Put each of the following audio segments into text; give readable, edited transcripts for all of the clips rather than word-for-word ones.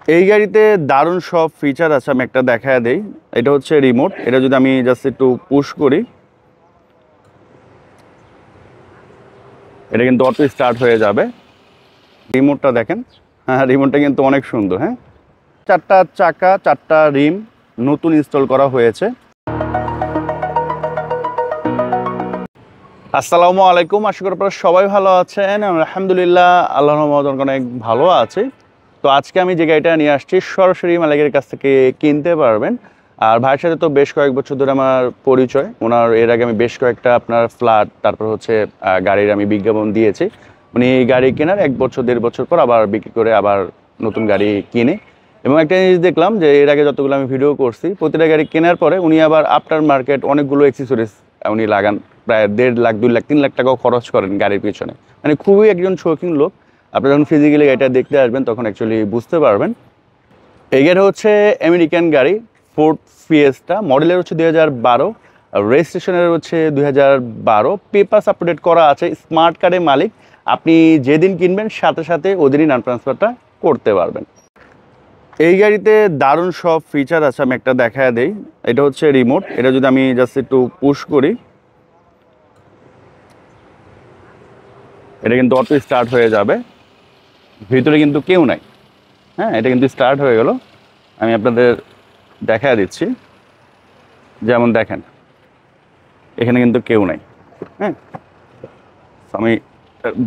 এই গাড়িতে দারুণ সব ফিচার আছে, আমি একটা দেখায় দেই। এটা হচ্ছে রিমোট। এটা যদি আমি জাস্ট একটু পুশ করি, এটা কিন্তু অটো স্টার্ট হয়ে যাবে। রিমোটটা দেখেন, হ্যাঁ রিমোটটা কিন্তু অনেক সুন্দর। হ্যাঁ, 4টা চাকা 4টা রিম নতুন ইনস্টল করা হয়েছে। আসসালামু আলাইকুম, আশা করি আপনারা সবাই ভালো আছেন। আলহামদুলিল্লাহ, আল্লাহর রহমতে অনেক ভালো আছি। তো আজকে আমি যে গাড়িটা নিয়ে আসছি সরাসরি মালিকের কাছ থেকে কিনতে পারবেন। আর ভাইয়ের সাথে তো বেশ কয়েক বছর ধরে আমার পরিচয়। ওনার এর আগে আমি বেশ কয়েকটা আপনার ফ্ল্যাট, তারপর হচ্ছে গাড়ির আমি বিজ্ঞাপন দিয়েছি। উনি গাড়ি কেনার 1 বছর 1.5 বছর পর আবার বিক্রি করে আবার নতুন গাড়ি কিনে। এবং একটা জিনিস দেখলাম যে এর আগে যতগুলো আমি ভিডিও করছি, প্রতিটা গাড়ি কেনার পরে উনি আবার আফটার মার্কেট অনেকগুলো অ্যাক্সেসরিজ উনি লাগান। প্রায় 1.5 লাখ 2 লাখ 3 লাখ টাকাও খরচ করেন গাড়ির পিছনে। মানে খুবই একজন শৌখিন লোক। আপনি যখন ফিজিক্যালি গাড়িটা দেখতে আসবেন তখন অ্যাকচুয়ালি বুঝতে পারবেন। এই গাড়ি হচ্ছে আমেরিকান গাড়ি, ফোর্ড ফিয়েস্টা, মডেলের হচ্ছে 2012, রেজিস্ট্রেশনের হচ্ছে 2012। পেপারস আপডেট করা আছে, স্মার্ট কার্ডের মালিক। আপনি যেদিন কিনবেন সাথে সাথে ওদেরই নাম ট্রান্সফারটা করতে পারবেন। এই গাড়িতে দারুণ সব ফিচার আছে, আমি একটা দেখায় দেই। এটা হচ্ছে রিমোট। এটা যদি আমি জাস্ট একটু পুশ করি, এটা কিন্তু অটো স্টার্ট হয়ে যাবে। ভিতরে কিন্তু কেউ নাই। হ্যাঁ, এটা কিন্তু স্টার্ট হয়ে গেল। আমি আপনাদের দেখায় দিচ্ছি। যেমন দেখেন, এখানে কিন্তু কেউ নাই। হ্যাঁ, আমি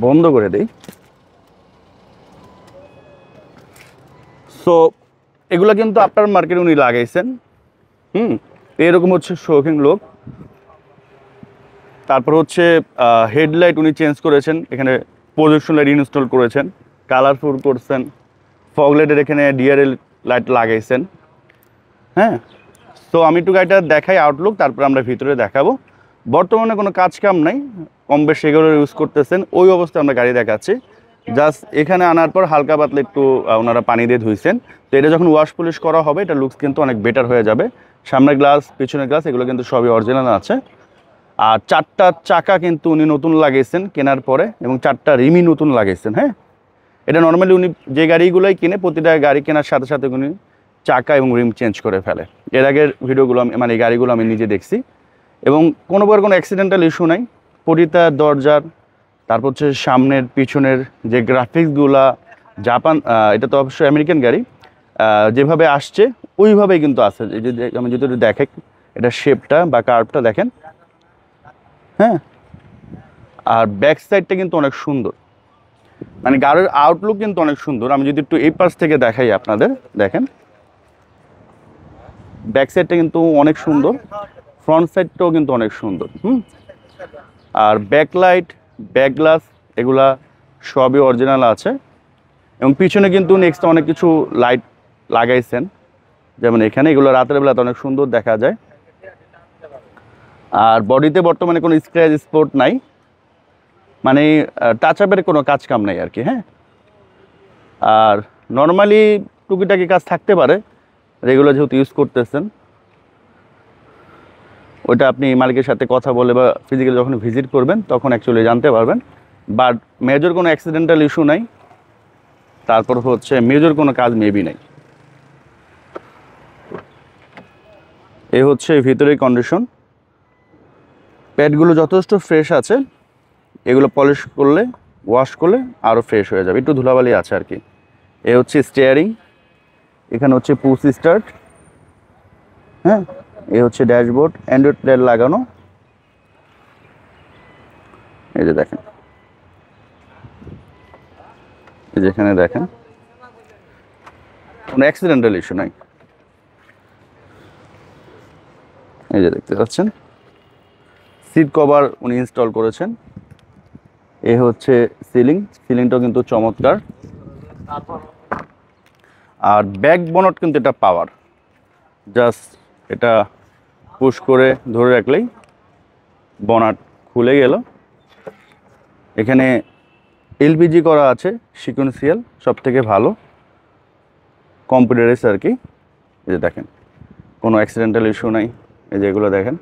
বন্ধ করে দিই। সো এগুলো কিন্তু আপনার মার্কেটে উনি লাগাইছেন। এরকম হচ্ছে শৌখিন লোক। তারপর হচ্ছে হেডলাইট উনি চেঞ্জ করেছেন, এখানে প্রজেকশন লাইট ইনস্টল করেছেন, কালারফুল করছেন, ফগ লাইটের এখানে ডিআরএল লাইট লাগাইছেন। হ্যাঁ, তো আমি একটু গাড়িটা দেখাই আউটলুক, তারপর আমরা ভিতরে দেখাবো। বর্তমানে কোনো কাজ কাম নাই, কম বেশ এগুলো ইউজ করতেছেন, ওই অবস্থায় আমরা গাড়ি দেখাচ্ছি। জাস্ট এখানে আনার পর হালকা পাতলা একটু ওনারা পানি দিয়ে ধুইছেন। তো এটা যখন ওয়াশ পলিশ করা হবে এটা লুকস কিন্তু অনেক বেটার হয়ে যাবে। সামনের গ্লাস, পিছনের গ্লাস এগুলো কিন্তু সবই অরিজিনাল আছে। আর 4টা চাকা কিন্তু উনি নতুন লাগিয়েছেন কেনার পরে, এবং 4টা রিমই নতুন লাগিয়েছেন। হ্যাঁ, এটা নর্মালি উনি যে গাড়িগুলোই কিনে প্রতিটা গাড়ি কেনার সাথে সাথে উনি চাকা এবং রিম চেঞ্জ করে ফেলে। এর আগের ভিডিওগুলো আমি মানে এই গাড়িগুলো আমি নিজে দেখছি, এবং কোনো প্রকার কোনো অ্যাক্সিডেন্টাল ইস্যু নাই। প্রতিটা দরজার, তারপর হচ্ছে সামনের পিছনের যে গ্রাফিক্সগুলা, জাপান, এটা তো অবশ্যই আমেরিকান গাড়ি, যেভাবে আসছে ওইভাবেই কিন্তু আছে। যদি আমি যদি দেখে এটা শেপটা বা কার্ভটা দেখেন। হ্যাঁ, আর ব্যাক সাইডটা কিন্তু অনেক সুন্দর, মানে গাড়ির আউটলুক কিন্তু অনেক সুন্দর। আমি যদি একটু এই পাশ থেকে দেখাই আপনাদের, দেখেন ব্যাক সাইডটা কিন্তু অনেক সুন্দর, ফ্রন্ট সাইডটাও কিন্তু অনেক সুন্দর। আর ব্যাকলাইট, ব্যাক গ্লাস এগুলা সবই অরিজিনাল আছে। এবং পিছনে কিন্তু নেক্সট অনেক কিছু লাইট লাগাইছেন, যেমন এখানে এগুলো রাতের বেলাতে অনেক সুন্দর দেখা যায়। আর বডিতে বর্তমানে কোনো স্ক্র্যাচ স্পট নাই, মানে টাচ আপের কোনো কাজ কাম নাই আর কি। হ্যাঁ, আর নর্মালি টুকিটাকি কাজ থাকতে পারে, রেগুলার যেহেতু ইউজ করতেছেন, ওইটা আপনি মালিকের সাথে কথা বলে বা ফিজিক্যালি যখন ভিজিট করবেন তখন অ্যাকচুয়ালি জানতে পারবেন। বাট মেজর কোনো অ্যাক্সিডেন্টাল ইস্যু নাই, তারপর হচ্ছে মেজর কোনো কাজ মেবি নাই। এই হচ্ছে ভিতরের কন্ডিশন। প্যাডগুলো যথেষ্ট ফ্রেশ আছে, এগুলো পলিশ করলে, ওয়াশ করলে আরও ফ্রেশ হয়ে যাবে। একটু ধুলাবালি আছে আর কি। এ হচ্ছে স্টিয়ারিং, এখানে হচ্ছে পুশ স্টার্ট। হ্যাঁ, এই হচ্ছে ড্যাশবোর্ড, অ্যান্ড্রয়েড প্লেয়ার লাগানো। এই যে দেখেন, এই যেখানে দেখেন কোনো অ্যাক্সিডেন্টাল ইস্যু নাই। এই যে দেখতে পাচ্ছেন সিট কভার উনি ইনস্টল করেছেন। এ হচ্ছে সিলিংটাও কিন্তু চমৎকার। আর ব্যাক বনট কিন্তু এটা পাওয়ার, জাস্ট এটা পুশ করে ধরে রাখলেই বনাট খুলে গেল। এখানে এলপিজি করা আছে, সিকোয়েন্সিয়াল, সব থেকে ভালো কম্পিউটারাইজ আর কি। এই যে দেখেন কোনো অ্যাক্সিডেন্টাল ইস্যু নাই। এই যে এগুলো দেখেন,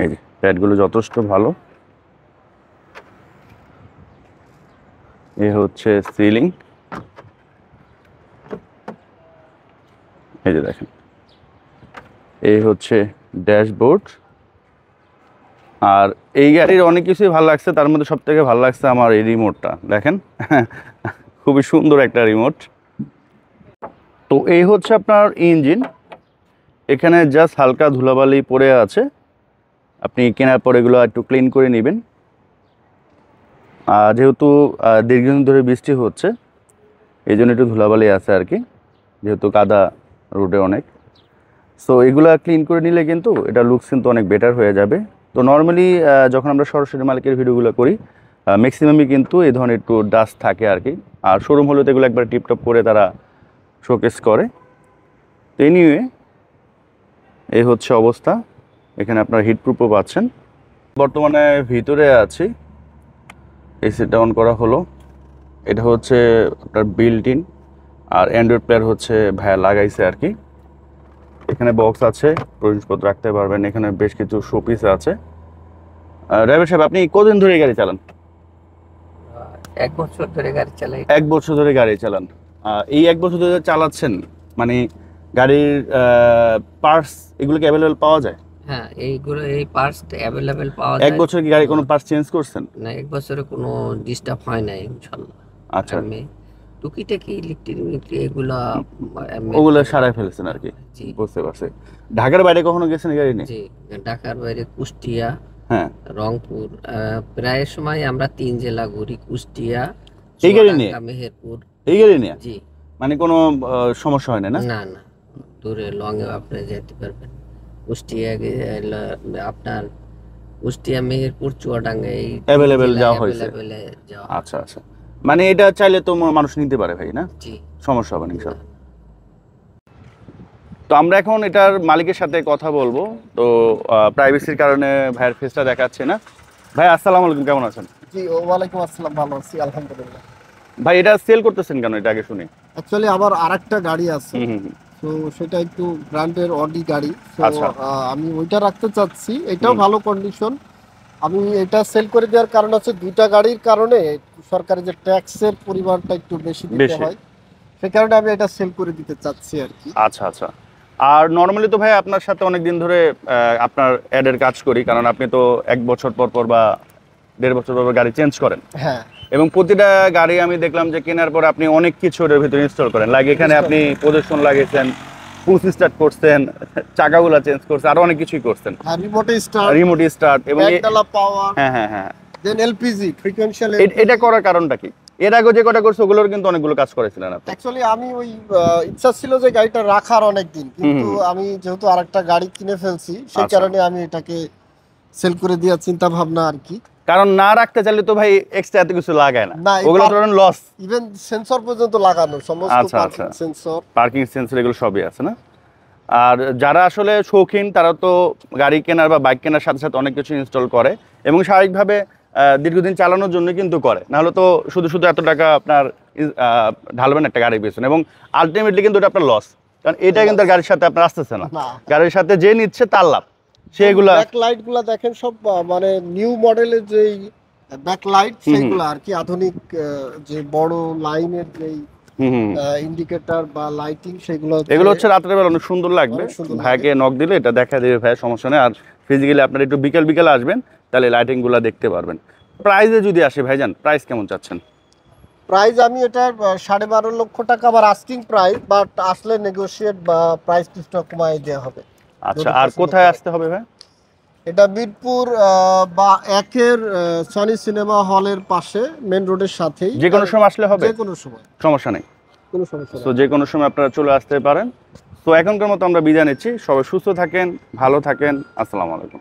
এই যে প্যাডগুলো যথেষ্ট ভালো। এ হচ্ছে সিলিং, এই যে দেখেন। এই হচ্ছে ড্যাশবোর্ড। আর এই গাড়ির অনেক কিছুই ভালো লাগছে, তার মধ্যে সব থেকে ভালো লাগছে আমার এই রিমোটটা দেখেন। খুবই সুন্দর একটা রিমোট। তো এই হচ্ছে আপনার ইঞ্জিন। এখানে জাস্ট হালকা ধুলাবালি পড়ে আছে, আপনি কেনার পর এগুলো একটু ক্লিন করে নেবেন। যেহেতু দীর্ঘদিন ধরে বৃষ্টি হচ্ছে এই জন্য একটু ধুলাবালি আছে আর কি, যেহেতু কাদা রোডে অনেক। সো এগুলো ক্লিন করে নিলে কিন্তু এটা লুকস কিন্তু অনেক বেটার হয়ে যাবে। তো নর্মালি যখন আমরা সরাসরি মালিকের ভিডিওগুলো করি ম্যাক্সিমামই কিন্তু এই ধরনের একটু ডাস্ট থাকে আর কি। আর শোরুম হলে তো এগুলো একবার টিপটপ করে তারা শোকেস করে। তো এনিওয়ে এই হচ্ছে অবস্থা। এখানে আপনার হিটপ্রুফও পাচ্ছেন। বর্তমানে ভিতরে আছি, এসিটা অন করা হলো। এটা হচ্ছে আপনার বিল্ট ইন, আর অ্যান্ড্রয়েড প্লেয়ার হচ্ছে ভাইয়া লাগাইছে আর কি। এখানে বক্স আছে, জিনিসপত্র রাখতে পারবেন। এখানে বেশ কিছু শোপিস আছে। ড্রাইভার সাহেব, আপনি কতদিন ধরে গাড়ি চালান? 1 বছর ধরে গাড়ি চালাই। 1 বছর ধরে গাড়ি চালান। এই 1 বছর ধরে চালাচ্ছেন মানে গাড়ির পার্টস এগুলো কি অ্যাভেলেবেল পাওয়া যায়? হ্যাঁ, এই পার্টস অ্যাভেলেবেল পাওয়া যায়। 1 বছর কি গাড়ি কোনো পার্টস চেঞ্জ করছেন? না, 1 বছরে কোনো ডিস্টার্ব হয় নাই ইনশাআল্লাহ। আচ্ছা, আমি টুকিটাকি ইলেকট্রিক এগুলা ওগুলো সারাই ফেলেছেন আর কি। জি বুঝতে পারছি। ঢাকার বাইরে কখনো গেছেন গাড়ি নিয়ে? জি, ঢাকার বাইরে কুষ্টিয়া, হ্যাঁ। রংপুর, প্রায় সময় আমরা 3 জেলা ঘুরি। কুষ্টিয়া, এই গাড়ি নিয়ে? মেহেরপুর। এই গাড়ি নিয়ে? জি। মানে কোনো সমস্যা হয় না? না না, দূরে লং এ আপনি যেতে পারবেন। কুষ্টিয়া আপনার কুষ্টিয়া, মেহেরপুর, চুয়াডাঙ্গা এই অ্যাভেলেবেল যাওয়া হয়েছে। যাওয়া। আচ্ছা আচ্ছা, মানে এটা চাইলে তো মানুষ নিতে পারে ভাই, না? জি, সমস্যা হবে না ইনশাআল্লাহ। তো আমরা এখন এটার মালিকের সাথে কথা বলবো। তো প্রাইভেসির কারণে ভাইয়ের ফেসটা দেখাচ্ছে না। ভাই আসসালামু আলাইকুম, কেমন আছেন? জি, ওয়ালাইকুম আসসালাম, ভালো আছি আলহামদুলিল্লাহ। ভাই এটা সেল করতেছেন কেন, এটা আগে শুনি। অ্যাকচুয়ালি আমার আরেকটা গাড়ি আছে, হুম হুম হুম। তো সেটা একটু ব্র্যান্ডের অডি গাড়ি, তো আচ্ছা। আমি ওইটা রাখতে চাচ্ছি। এটাও হুম। ভালো কন্ডিশন। আমি এটা সেল করে দেওয়ার কারণ হচ্ছে দুইটা গাড়ির কারণে সরকারি যে ট্যাক্সের পরিমাণটা একটু বেশি দিতে হয়, সেই কারণে আমি এটা সেল করে দিতে চাচ্ছি আর কি। আচ্ছা আচ্ছা। আর নর্মালি তো ভাই আপনার সাথে অনেক দিন ধরে আপনার অ্যাডের কাজ করি, কারণ আপনি তো 1 বছর পর পর বা 1.5 বছর পর পর গাড়ি চেঞ্জ করেন। হ্যাঁ, এবং প্রতিটা গাড়ি আমি দেখলাম যে কেনার পর আপনি অনেক কিছু এর ভিতরে ইনস্টল করেন। লাইক এখানে আপনি প্রদর্শন লাগিয়েছেন, পুশ স্টার্ট করছেন, চাকাগুলো চেঞ্জ করছেন, আরো অনেক কিছুই করছেন। আর রিমোট স্টার্ট এবং একডালা পাওয়ার, হ্যাঁ হ্যাঁ হ্যাঁ, দেন এলপিজি ফ্রিকোয়েন্সিয়াল। এটা করার কারণটা কি? এর আগে যে কটা করছে ওগুলোর কিন্তু অনেকগুলো কাজ করেছিলেন আপনি। অ্যাকচুয়ালি আমি ওই ইচ্ছা ছিল যে গাড়িটা রাখার অনেক দিন, কিন্তু আমি যেহেতু আরেকটা গাড়ি কিনে ফেলছি সেই কারণে আমি এটাকে সেল করে দেওয়ার চিন্তা ভাবনা আর কি। কারণ না রাখতে চাইলে তো ভাই এক্সট্রা এত কিছু লাগায় না, না, ওগুলো তো লস। ইভেন সেন্সর পর্যন্ত লাগানো, সমস্ত আচ্ছা, পার্কিং আচ্ছা। সেন্সর। পার্কিং সেন্সর এগুলো সবই আছে না? আর যারা আসলে শৌখিন তারা তো গাড়ি কেনার বা বাইক কেনার সাথে সাথে অনেক কিছু ইনস্টল করে এবং স্বাভাবিকভাবে দীর্ঘদিন চালানোর জন্য কিন্তু করে, নাহলে তো শুধু শুধু এত টাকা আপনার ঢালবেন একটা গাড়ির পেছনে, এবং আলটিমেটলি কিন্তু এটা আপনার লস। কারণ এটা কিন্তু আর গাড়ির সাথে আপনার আসতেছে না, গাড়ির সাথে যে নিচ্ছে তার লাভ। সেগুলা ব্যাক লাইট গুলা দেখেন সব মানে নিউ মডেলের যেই ব্যাক লাইট সেগুলো আর কি, আধুনিক যে বড় লাইনের যেই ইন্ডিকেটর বা লাইটিং সেগুলো, এগুলো হচ্ছে রাতের বেলা অনেক সুন্দর লাগবে। ভাইকে নক দিলে এটা দেখা দেবে ভাই, সমস্যা নেই। আর ফিজিক্যালি আপনারা একটু বিকেল বিকেল আসবেন, তাহলে লাইটিং গুলা দেখতে পারবেন। প্রাইসে যদি আসে ভাইজান, প্রাইস কেমন চাচ্ছেন? প্রাইস আমি এটা 12.5 লক্ষ টাকা আমার আস্কিং প্রাইস, বাট আসলে নেগোশিয়েট বা প্রাইস কিছুটা কমাই দেওয়া হবে। আচ্ছা, আর কোথায় আসতে হবে ভাই? এটা মিরপুর বা 1-এর সনি সিনেমা হলের পাশে, মেন রোডের সাথেই। যে কোনো সময় আসলে হবে? যে কোনো সময়, সমস্যা নেই, কোনো সমস্যা নেই। তো যে কোনো সময় আপনারা চলে আসতে পারেন। তো এখনকার মতো আমরা বিদায় নিচ্ছি। সবাই সুস্থ থাকেন, ভালো থাকেন। আসসালামু আলাইকুম।